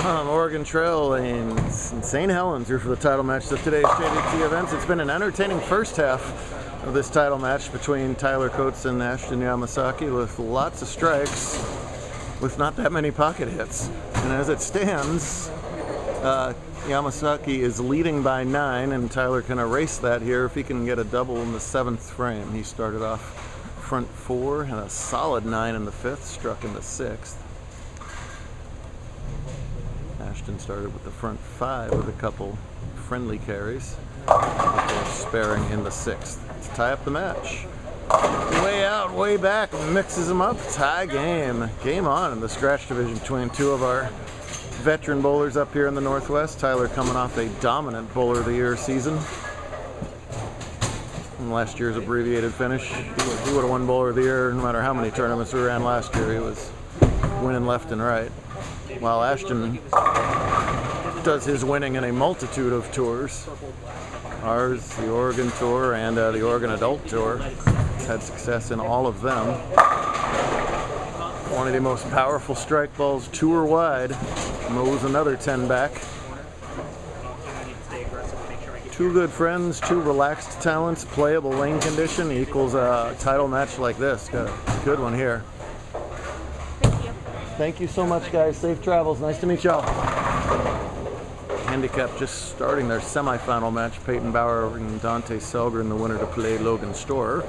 From Oregon Trail Lanes in St. Helens, here for the title match of today's JBT events. It's been an entertaining first half of this title match between Tyler Coates and Ashton Yamasaki, with lots of strikes, with not that many pocket hits. And as it stands, Yamasaki is leading by 9, and Tyler can erase that here if he can get a double in the 7th frame. He started off front 4 and a solid 9 in the 5th, struck in the 6th. Ashton started with the front 5 with a couple friendly carries before sparing in the 6th to tie up the match. Way out, way back, mixes them up. Tie game. Game on in the scratch division between two of our veteran bowlers up here in the Northwest. Tyler coming off a dominant Bowler of the Year season. And last year's abbreviated finish. He would have won Bowler of the Year no matter how many tournaments we ran last year. He was winning left and right. While Ashton does his winning in a multitude of tours. Ours, the Oregon Tour, and the Oregon Adult Tour. He's had success in all of them. One of the most powerful strike balls tour-wide. Mows another 10 back. Two good friends, two relaxed talents, playable lane condition equals a title match like this. Got a good one here. Thank you so much, guys. Safe travels. Nice to meet y'all. Handicap just starting their semifinal match. Peyton Bauer and Dante Selgren, the winner to play Logan Storer.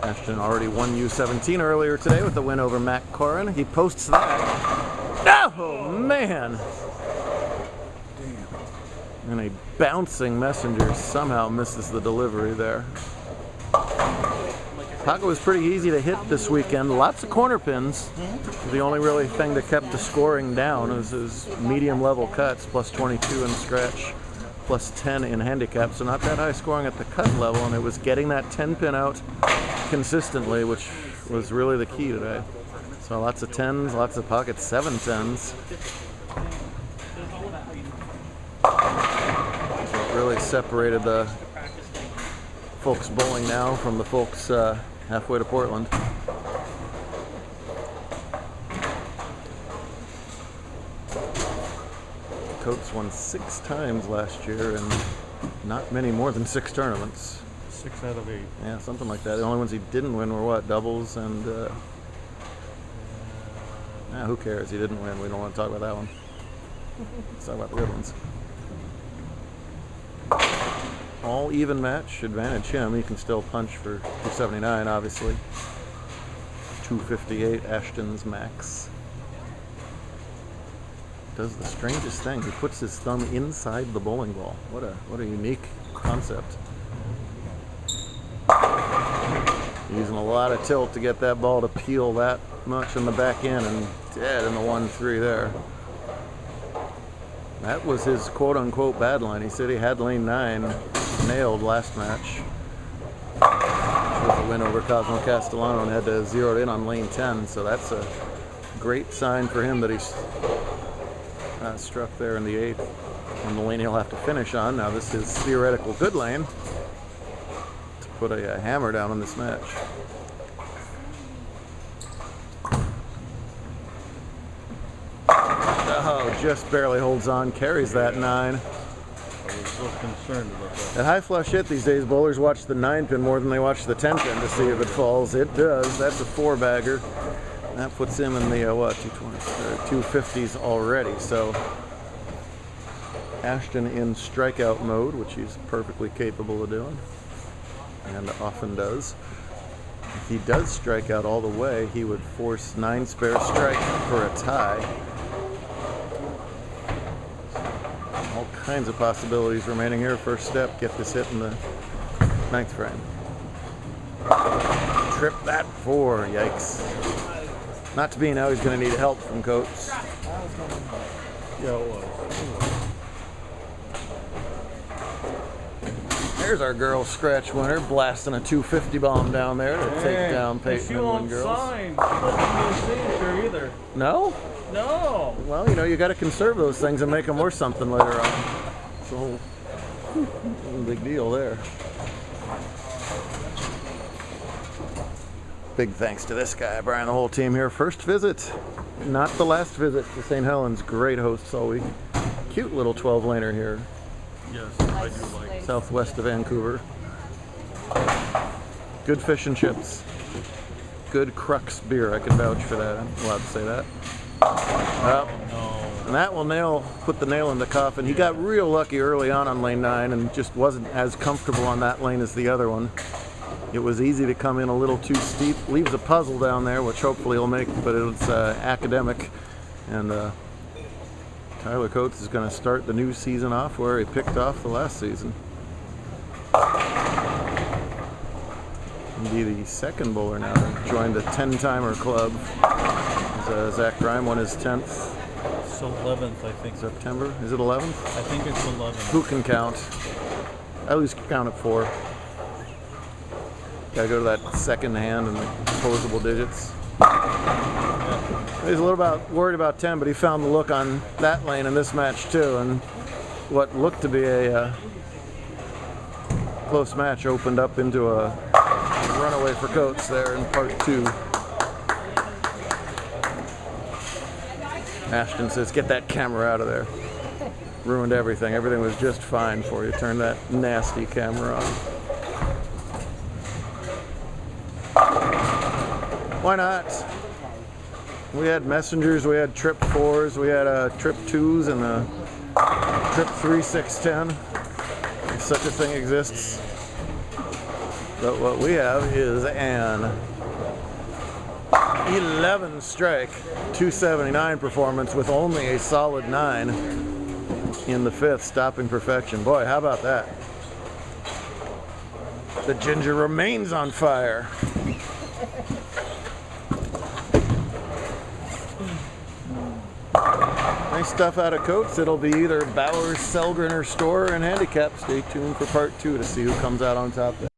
Ashton already won U17 earlier today with the win over Matt Corrin. He posts that. Oh, man. And a bouncing Messenger somehow misses the delivery there. Paco was pretty easy to hit this weekend. Lots of corner pins. The only really thing that kept the scoring down was his medium level cuts, plus 22 in scratch, plus 10 in handicap. So not that high scoring at the cut level, and it was getting that 10 pin out consistently, which was really the key today. So lots of 10s, lots of pocket 7 10s. So it really separated the folks bowling now from the folks halfway to Portland. Coates won 6 times last year and not many more than 6 tournaments. 6 out of 8. Yeah, something like that. The only ones he didn't win were what? Doubles and who cares? He didn't win. We don't want to talk about that one. Let's talk about the good ones. All even match, advantage him. He can still punch for 279, obviously. 258, Ashton's max. Does the strangest thing. He puts his thumb inside the bowling ball. What a unique concept. Using a lot of tilt to get that ball to peel that much in the back end, and dead in the 1-3 there. That was his quote-unquote bad line. He said he had lane 9 nailed last match, which was a win over Cosmo Castellano, and had to zero it in on lane 10. So that's a great sign for him that he's struck there in the 8th on the lane he'll have to finish on. Now this is theoretical good lane to put a hammer down on this match. Oh, just barely holds on, carries that 9. I was so concerned about that. At high flush hit these days, bowlers watch the 9 pin more than they watch the 10 pin to see if it falls. It does. That's a 4-bagger. That puts him in the 250s already. So Ashton in strikeout mode, which he's perfectly capable of doing, and often does. If he does strike out all the way, he would force 9 spare strike for a tie. All kinds of possibilities remaining here. First step, get this hit in the 9th frame. Trip that 4, yikes. Not to be now, he's going to need help from Coates. Yeah, it was. There's our girl scratch winner, blasting a 250 bomb down there to take down Peyton and Win Girls. Sign. She doesn't need a signature either. No? No. Well, you know, you got to conserve those things and make them worth something later on. So, big deal there. Big thanks to this guy, Brian, the whole team here. First visit, not the last visit to St. Helens. Great hosts all week. Cute little 12-laner here. Yes, I do like. Southwest of Vancouver. Good fish and chips. Good Crux beer. I can vouch for that. I'm allowed to say that. And that will put the nail in the coffin. He got real lucky early on lane 9 and just wasn't as comfortable on that lane as the other one. It was easy to come in a little too steep. Leaves a puzzle down there, which hopefully he'll make, but it's academic. And Tyler Coates is going to start the new season off where he picked off the last season. He'll be the second bowler now to join the 10-timer club. Zach Grime won his 10th. It's 11th, I think. September? Is it 11th? I think it's 11th. Who can count? I lose count at 4. Gotta go to that second hand and the opposable digits. He's a little worried about 10, but he found the look on that lane in this match too, and what looked to be a close match opened up into a runaway for Coates there in part 2. Ashton says, get that camera out of there. Ruined everything. Everything was just fine for you. Turn that nasty camera on. Why not? We had messengers, we had trip 4s, we had trip 2s and a trip 3 610, if such a thing exists. But what we have is an 11 strike, 279 performance with only a solid 9 in the 5th, stopping perfection. Boy, how about that? The ginger remains on fire. Nice stuff out of Coates. It'll be either Bowers, Selgren, or Store and handicap. Stay tuned for part 2 to see who comes out on top there.